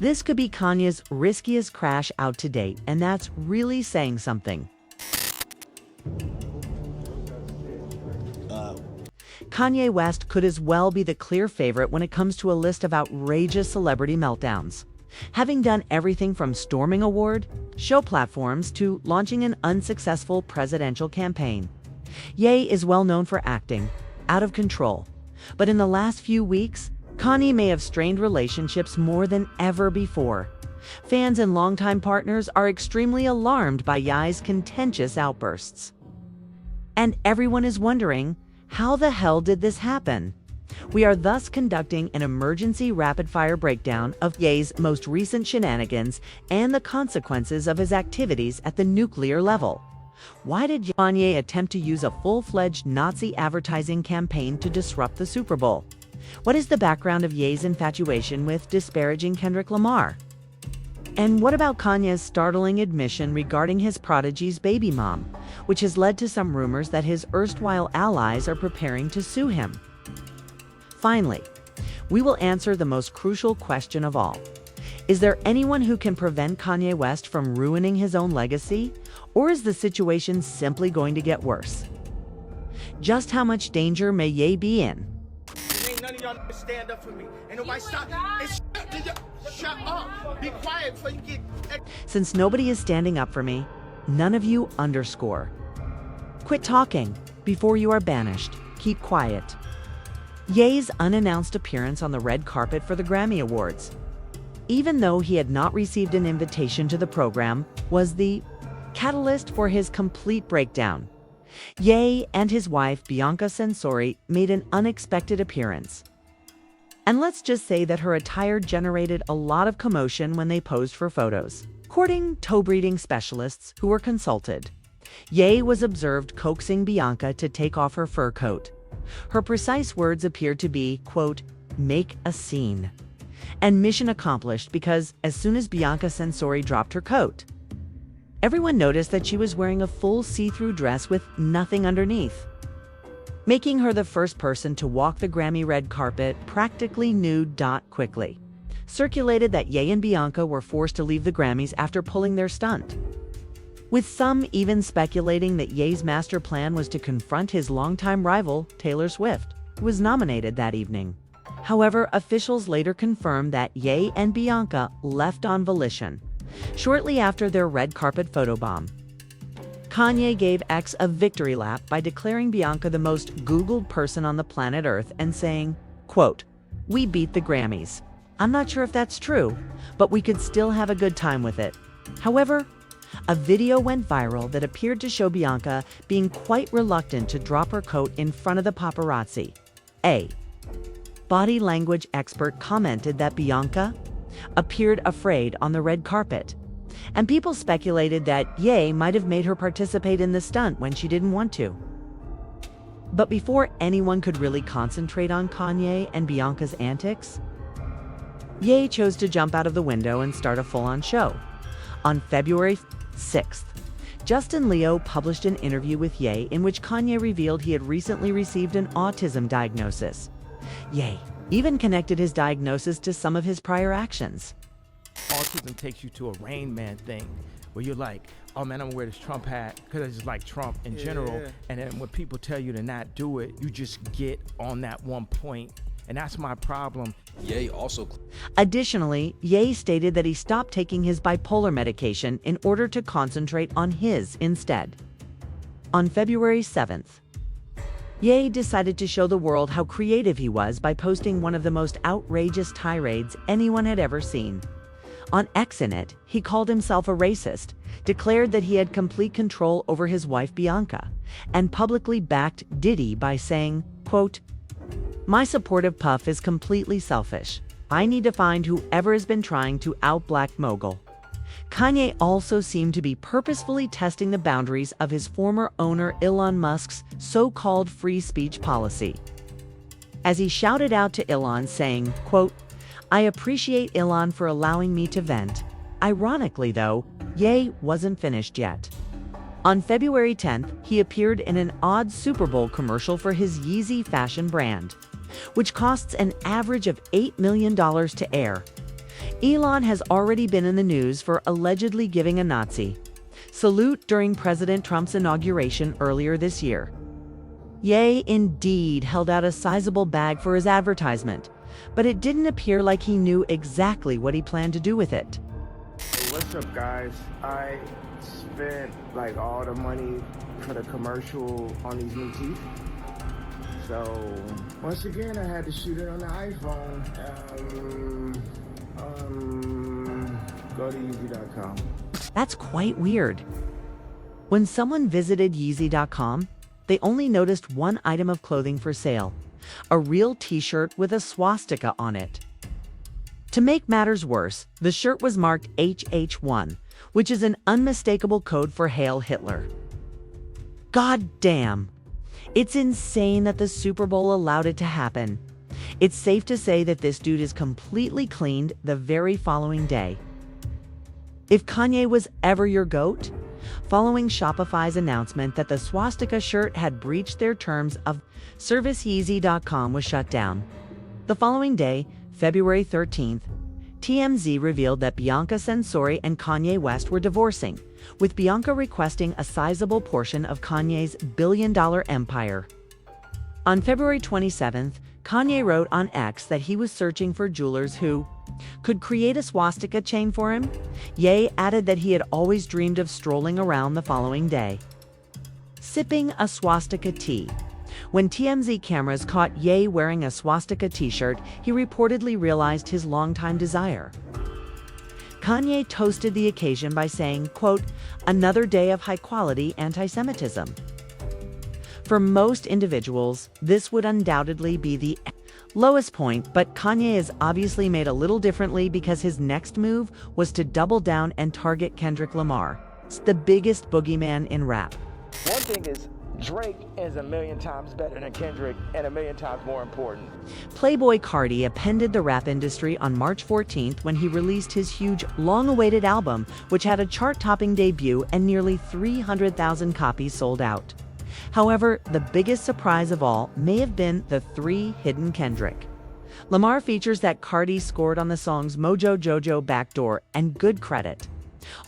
This could be Kanye's riskiest crash out to date, and that's really saying something. Kanye West could as well be the clear favorite when it comes to a list of outrageous celebrity meltdowns. Having done everything from storming award, show platforms, to launching an unsuccessful presidential campaign, Ye is well known for acting out of control. But in the last few weeks, Kanye may have strained relationships more than ever before. Fans and longtime partners are extremely alarmed by Ye's contentious outbursts. And everyone is wondering, how the hell did this happen? We are thus conducting an emergency rapid-fire breakdown of Ye's most recent shenanigans and the consequences of his activities at the nuclear level. Why did Kanye attempt to use a full-fledged Nazi advertising campaign to disrupt the Super Bowl? What is the background of Ye's infatuation with disparaging Kendrick Lamar? And what about Kanye's startling admission regarding his prodigy's baby mom, which has led to some rumors that his erstwhile allies are preparing to sue him? Finally, we will answer the most crucial question of all. Is there anyone who can prevent Kanye West from ruining his own legacy? Or is the situation simply going to get worse? Just how much danger may Ye be in? Ain't none of y'all stand up for me. Ain't nobody stop. Shut up. Be quiet before you get... Since nobody is standing up for me, none of you underscore. Quit talking before you are banished. Keep quiet. Ye's unannounced appearance on the red carpet for the Grammy Awards, even though he had not received an invitation to the program, was the catalyst for his complete breakdown. Ye and his wife, Bianca Censori, made an unexpected appearance. And let's just say that her attire generated a lot of commotion when they posed for photos. According to toe breeding specialists who were consulted, Ye was observed coaxing Bianca to take off her fur coat. Her precise words appeared to be, quote, "make a scene." And mission accomplished, because as soon as Bianca Censori dropped her coat, everyone noticed that she was wearing a full see-through dress with nothing underneath, making her the first person to walk the Grammy red carpet practically nude. Quickly circulated that Ye and Bianca were forced to leave the Grammys after pulling their stunt, with some even speculating that Ye's master plan was to confront his longtime rival, Taylor Swift, who was nominated that evening. However, officials later confirmed that Ye and Bianca left on volition shortly after their red carpet photobomb. Kanye gave X a victory lap by declaring Bianca the most Googled person on the planet Earth and saying, quote, "We beat the Grammys. I'm not sure if that's true, but we could still have a good time with it." However, a video went viral that appeared to show Bianca being quite reluctant to drop her coat in front of the paparazzi. A body language expert commented that Bianca appeared afraid on the red carpet, and people speculated that Ye might have made her participate in the stunt when she didn't want to. But before anyone could really concentrate on Kanye and Bianca's antics, Ye chose to jump out of the window and start a full-on show. On February 6th, Justin Leo published an interview with Ye in which Kanye revealed he had recently received an autism diagnosis. Ye even connected his diagnosis to some of his prior actions. Autism takes you to a Rain Man thing where you're like, oh man, I'm gonna wear this Trump hat because I just like Trump in general. And then when people tell you to not do it, you just get on that one point. And that's my problem. Ye also. Additionally, Ye stated that he stopped taking his bipolar medication in order to concentrate on his instead. On February 7th, Ye decided to show the world how creative he was by posting one of the most outrageous tirades anyone had ever seen. On X in it, he called himself a racist, declared that he had complete control over his wife Bianca, and publicly backed Diddy by saying, quote, "My supportive puff is completely selfish. I need to find whoever has been trying to out-black mogul." Kanye also seemed to be purposefully testing the boundaries of his former owner Elon Musk's so-called free speech policy, as he shouted out to Elon saying, quote, "I appreciate Elon for allowing me to vent." Ironically though, Ye wasn't finished yet. On February 10th, he appeared in an odd Super Bowl commercial for his Yeezy fashion brand, which costs an average of $8 million to air. Elon has already been in the news for allegedly giving a Nazi salute during President Trump's inauguration earlier this year. Ye indeed held out a sizable bag for his advertisement, but it didn't appear like he knew exactly what he planned to do with it. Hey, what's up, guys? I spent like all the money for the commercial on these new teeth. So once again, I had to shoot it on the iPhone. Go to Yeezy.com. That's quite weird. When someone visited Yeezy.com, they only noticed one item of clothing for sale, a real t-shirt with a swastika on it. To make matters worse, the shirt was marked HH1, which is an unmistakable code for Hail Hitler. God damn. It's insane that the Super Bowl allowed it to happen. It's safe to say that this dude is completely cleaned the very following day. If Kanye was ever your GOAT, following Shopify's announcement that the swastika shirt had breached their terms of service, Yeezy.com was shut down. The following day, February 13th, TMZ revealed that Bianca Censori and Kanye West were divorcing, with Bianca requesting a sizable portion of Kanye's billion-dollar empire. On February 27th, Kanye wrote on X that he was searching for jewelers who could create a swastika chain for him. Ye added that he had always dreamed of strolling around the following day, sipping a swastika tea. When TMZ cameras caught Ye wearing a swastika t-shirt, he reportedly realized his longtime desire. Kanye toasted the occasion by saying, quote, "Another day of high-quality anti-Semitism." For most individuals, this would undoubtedly be the lowest point, but Kanye is obviously made a little differently because his next move was to double down and target Kendrick Lamar. It's the biggest boogeyman in rap. One thing is, Drake is a million times better than Kendrick and a million times more important. Playboi Carti appended the rap industry on March 14th when he released his huge, long-awaited album, which had a chart-topping debut and nearly 300,000 copies sold out. However, the biggest surprise of all may have been the 3 hidden Kendrick. Lamar features that Carti scored on the songs Mojo Jojo Backdoor, and good credit.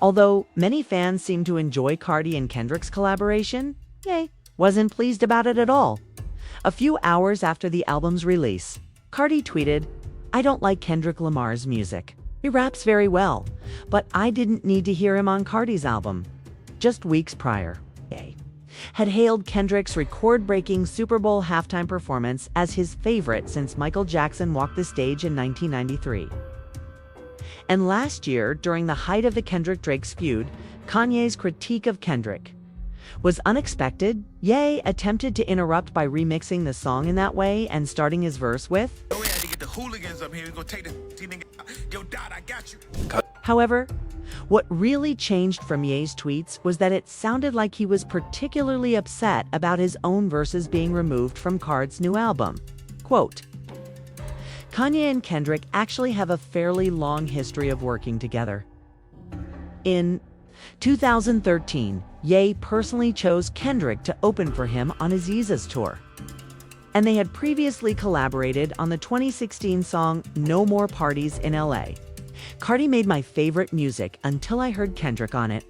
Although many fans seem to enjoy Carti and Kendrick's collaboration, Ye wasn't pleased about it at all. A few hours after the album's release, Carti tweeted, "I don't like Kendrick Lamar's music. He raps very well, but I didn't need to hear him on Carti's album." Just weeks prior, Ye had hailed Kendrick's record-breaking Super Bowl halftime performance as his favorite since Michael Jackson walked the stage in 1993. And last year, during the height of the Kendrick-Drake's feud, Kanye's critique of Kendrick was unexpected. Ye attempted to interrupt by remixing the song in that way and starting his verse with, We had to get the hooligans up here. We're gonna take the team and yo, Dot, I got you. However, what really changed from Ye's tweets was that it sounded like he was particularly upset about his own verses being removed from Card's new album. Quote, "Kanye and Kendrick actually have a fairly long history of working together. In 2013, Ye personally chose Kendrick to open for him on his Yeezus tour. And they had previously collaborated on the 2016 song No More Parties in LA. Carti made my favorite music until I heard Kendrick on it.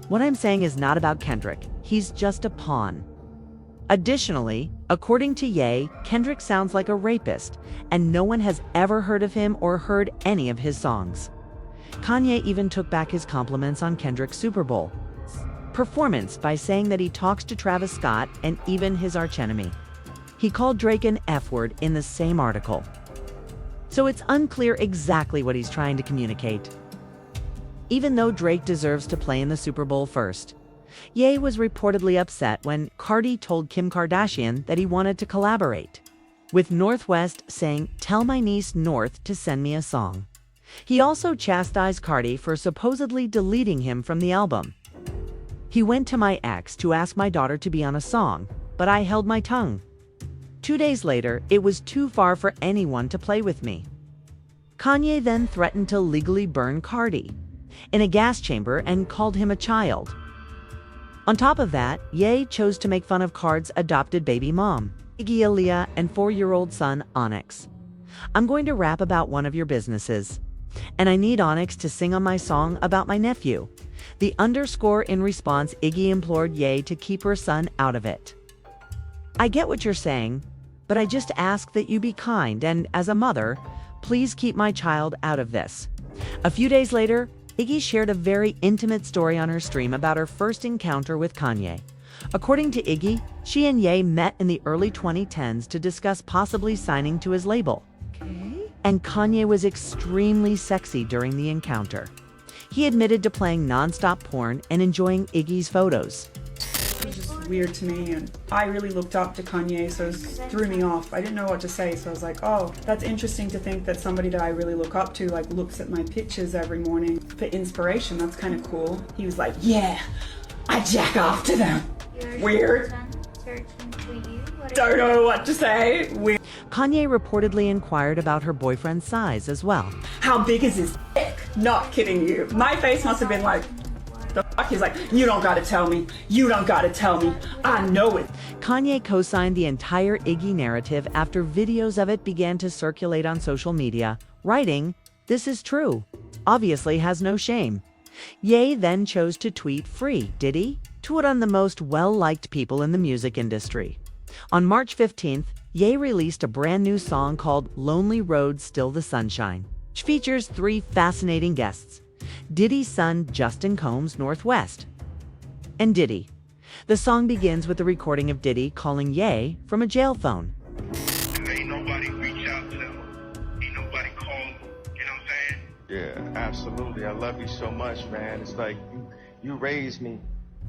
What I'm saying is not about Kendrick. He's just a pawn." Additionally, according to Ye, Kendrick sounds like a rapist, and no one has ever heard of him or heard any of his songs. Kanye even took back his compliments on Kendrick's Super Bowl performance by saying that he talks to Travis Scott and even his archenemy. He called Drake an F-word in the same article. So it's unclear exactly what he's trying to communicate. Even though Drake deserves to play in the Super Bowl first, Ye was reportedly upset when Carti told Kim Kardashian that he wanted to collaborate, with North West saying, "Tell my niece North to send me a song." He also chastised Carti for supposedly deleting him from the album. "He went to my ex to ask my daughter to be on a song, but I held my tongue. 2 days later, it was too far for anyone to play with me." Kanye then threatened to legally burn Carti in a gas chamber and called him a child. On top of that, Ye chose to make fun of Card's adopted baby mom, Iggy Aaliyah, and 4-year-old son, Onyx. "I'm going to rap about one of your businesses. And I need Onyx to sing on my song about my nephew. The underscore in response, Iggy implored Ye to keep her son out of it. I get what you're saying, but I just ask that you be kind and, as a mother, please keep my child out of this. A few days later, Iggy shared a very intimate story on her stream about her first encounter with Kanye. According to Iggy, she and Ye met in the early 2010s to discuss possibly signing to his label. And Kanye was extremely sexy during the encounter. He admitted to playing nonstop porn and enjoying Iggy's photos. It was just weird to me, and I really looked up to Kanye, so it threw me off. I didn't know what to say, so I was like, oh, that's interesting to think that somebody that I really look up to like looks at my pictures every morning for inspiration. That's kind of cool. He was like, yeah, I jack off to them. Weird. Don't know what to say. Weird. Kanye reportedly inquired about her boyfriend's size as well. How big is his dick? Not kidding you. My face must have been like, the fuck? He's like, you don't gotta tell me. You don't gotta tell me. I know it. Kanye co-signed the entire Iggy narrative after videos of it began to circulate on social media, writing, "This is true. Obviously has no shame." Ye then chose to tweet free Diddy to one of the most well-liked people in the music industry. On March 15th, Ye released a brand new song called Lonely Road Still the Sunshine, which features 3 fascinating guests: Diddy's son Justin Combs Northwest, and Diddy. The song begins with the recording of Diddy calling Ye from a jail phone. Ain't nobody reach out to them. Ain't nobody call them. You know what I'm saying? Yeah, absolutely. I love you so much, man. It's like you raised me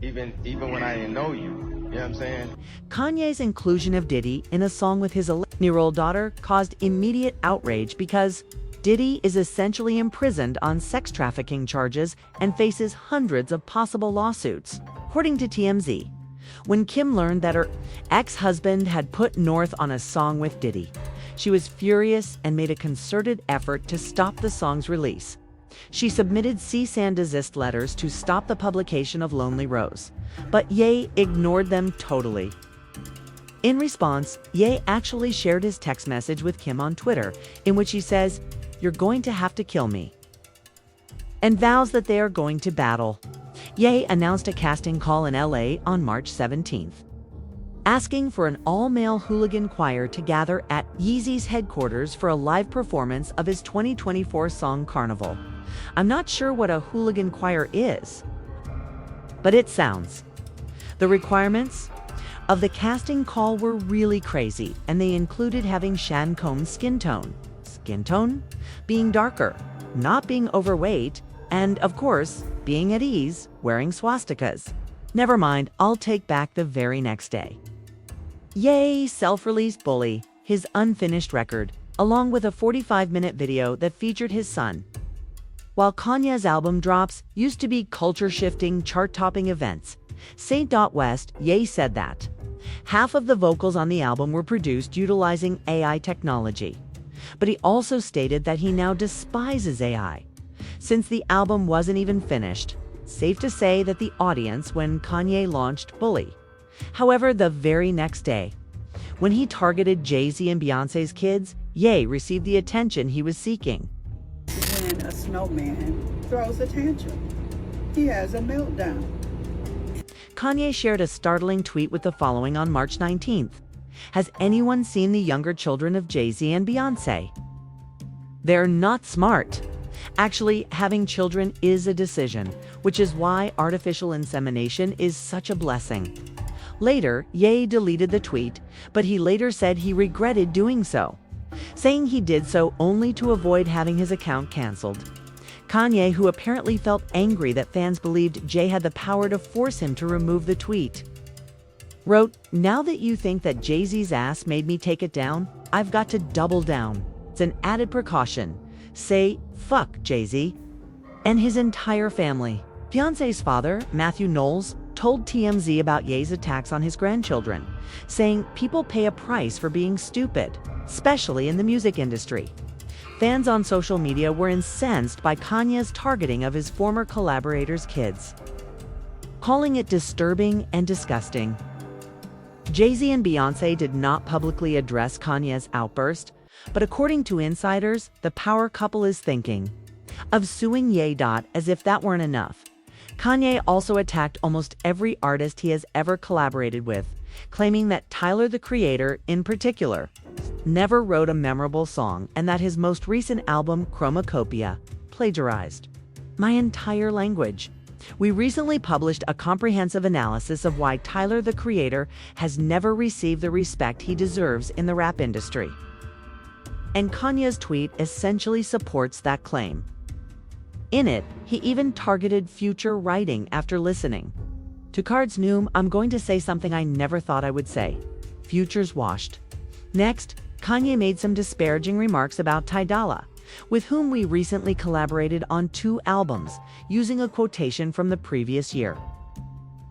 even when I didn't know you. You know what I'm saying? Kanye's inclusion of Diddy in a song with his 11-year-old daughter caused immediate outrage because Diddy is essentially imprisoned on sex trafficking charges and faces hundreds of possible lawsuits, according to TMZ. When Kim learned that her ex-husband had put North on a song with Diddy, she was furious and made a concerted effort to stop the song's release. She submitted cease and desist letters to stop the publication of Lonely Rose, but Ye ignored them totally. In response, Ye actually shared his text message with Kim on Twitter, in which he says, "You're going to have to kill me," and vows that they are going to battle. Ye announced a casting call in LA on March 17th, asking for an all-male hooligan choir to gather at Yeezy's headquarters for a live performance of his 2024 song Carnival. I'm not sure what a hooligan choir is, but it sounds. The requirements of the casting call were really crazy, and they included having Shan Combs' skin tone being darker, not being overweight, and, of course, being at ease, wearing swastikas. Never mind, I'll take back the very next day. Ye self-released Bully, his unfinished record, along with a 45-minute video that featured his son. While Kanye's album drops used to be culture-shifting, chart-topping events, St. West, Ye said that half of the vocals on the album were produced utilizing AI technology. But he also stated that he now despises AI, since the album wasn't even finished. Safe to say that the audience when Kanye launched Bully. However, the very next day, when he Jay-Z and Beyonce's kids, Ye received the attention he was seeking. When a snowman throws a tantrum, he has a meltdown. Kanye shared a startling tweet with the following on March 19th. Has anyone seen the younger children of Jay-Z and Beyonce? They're not smart. Actually, having children is a decision, which is why artificial insemination is such a blessing. Later, Ye deleted the tweet, but he later said he regretted doing so, saying he did so only to avoid having his account canceled. Kanye, who apparently felt angry that fans believed Jay had the power to force him to remove the tweet, wrote, "Now that you think that Jay-Z's ass made me take it down, I've got to double down. It's an added precaution. Say, fuck Jay-Z and his entire family." Beyonce's father, Matthew Knowles, told TMZ about Ye's attacks on his grandchildren, saying people pay a price for being stupid, especially in the music industry. Fans on social media were incensed by Kanye's targeting of his former collaborators' kids, calling it disturbing and disgusting. Jay-Z and Beyonce did not publicly address Kanye's outburst, but according to insiders, the power couple is thinking, of suing Ye. As if that weren't enough, Kanye also attacked almost every artist he has ever collaborated with, claiming that Tyler, the Creator, in particular, never wrote a memorable song and that his most recent album, Chromacopia, plagiarized my entire language. We recently published a comprehensive analysis of why Tyler, the Creator, has never received the respect he deserves in the rap industry. And Kanye's tweet essentially supports that claim. In it, he even targeted Future writing after listening to Card's Noom. I'm going to say something I never thought I would say. Future's washed. Next, Kanye made some disparaging remarks about Ty Dolla, with whom we recently collaborated on 2 albums, using a quotation from the previous year.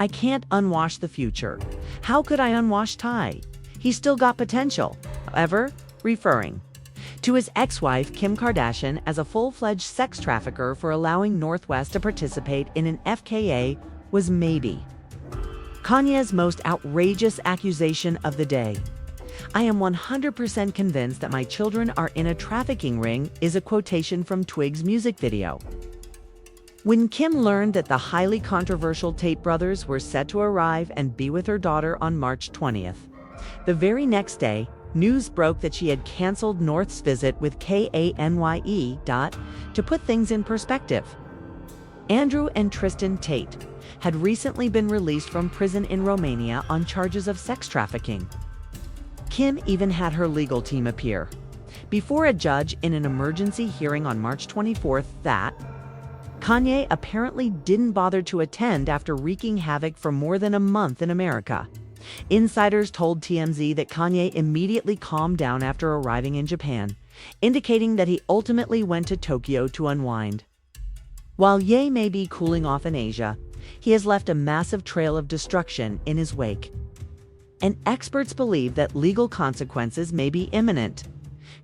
I can't unwash the Future. How could I unwash Ty? He's still got potential. However, referring to his ex-wife Kim Kardashian as a full-fledged sex trafficker for allowing North West to participate in an FKA was maybe Kanye's most outrageous accusation of the day. I am 100% convinced that my children are in a trafficking ring is a quotation from Twig's music video. When Kim learned that the highly controversial Tate brothers were set to arrive and be with her daughter on March 20th, the very next day, news broke that she had canceled North's visit with Kanye. To put things in perspective, Andrew and Tristan Tate had recently been released from prison in Romania on charges of sex trafficking. Kim even had her legal team appear before a judge in an emergency hearing on March 24th that Kanye apparently didn't bother to attend after wreaking havoc for more than a month in America. Insiders told TMZ that Kanye immediately calmed down after arriving in Japan, indicating that he ultimately went to Tokyo to unwind. While Ye may be cooling off in Asia, he has left a massive trail of destruction in his wake. And experts believe that legal consequences may be imminent.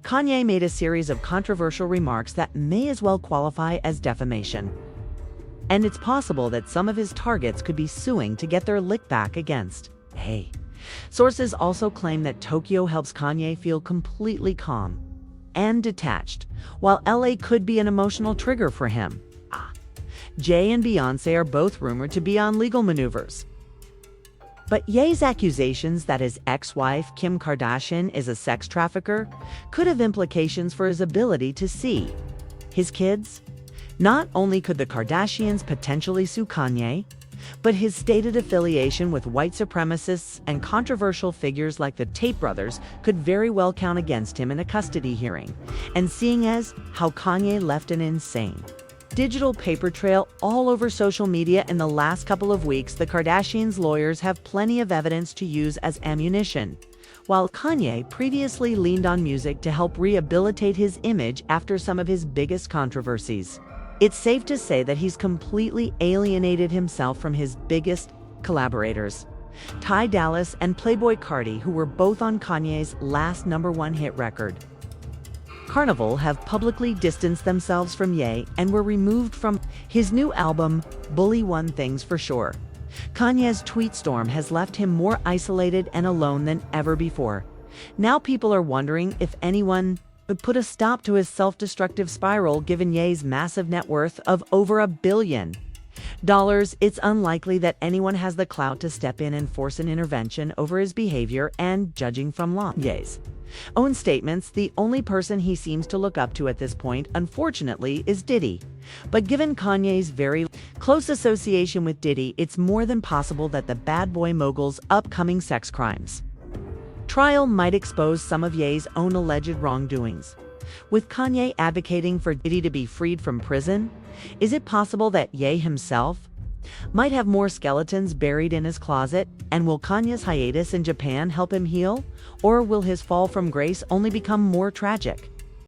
Kanye made a series of controversial remarks that may as well qualify as defamation. And it's possible that some of his targets could be suing to get their lick back against. Hey. Sources also claim that Tokyo helps Kanye feel completely calm and detached, while LA could be an emotional trigger for him. Jay and Beyonce are both rumored to be on legal maneuvers. But Ye's accusations that his ex-wife, Kim Kardashian, is a sex trafficker could have implications for his ability to see his kids. Not only could the Kardashians potentially sue Kanye, but his stated affiliation with white supremacists and controversial figures like the Tate brothers could very well count against him in a custody hearing. And seeing as how Kanye left an insane digital paper trail all over social media in the last couple of weeks, the Kardashians' lawyers have plenty of evidence to use as ammunition. While Kanye previously leaned on music to help rehabilitate his image after some of his biggest controversies, it's safe to say that he's completely alienated himself from his biggest collaborators, Ty Dolla and Playboi Carti, who were both on Kanye's last #1 hit record. Carnival have publicly distanced themselves from Ye and were removed from his new album, Bully One Things for Sure. Kanye's tweet storm has left him more isolated and alone than ever before. Now people are wondering if anyone would put a stop to his self-destructive spiral given Ye's massive net worth of over $1 billion. It's unlikely that anyone has the clout to step in and force an intervention over his behavior, and judging from Ye's own statements, the only person he seems to look up to at this point, unfortunately, is Diddy. But given Kanye's very close association with Diddy, it's more than possible that the bad boy mogul's upcoming sex crimes trial might expose some of Ye's own alleged wrongdoings. With Kanye advocating for Diddy to be freed from prison, is it possible that Ye himself might have more skeletons buried in his closet? And will Kanye's hiatus in Japan help him heal? Or will his fall from grace only become more tragic?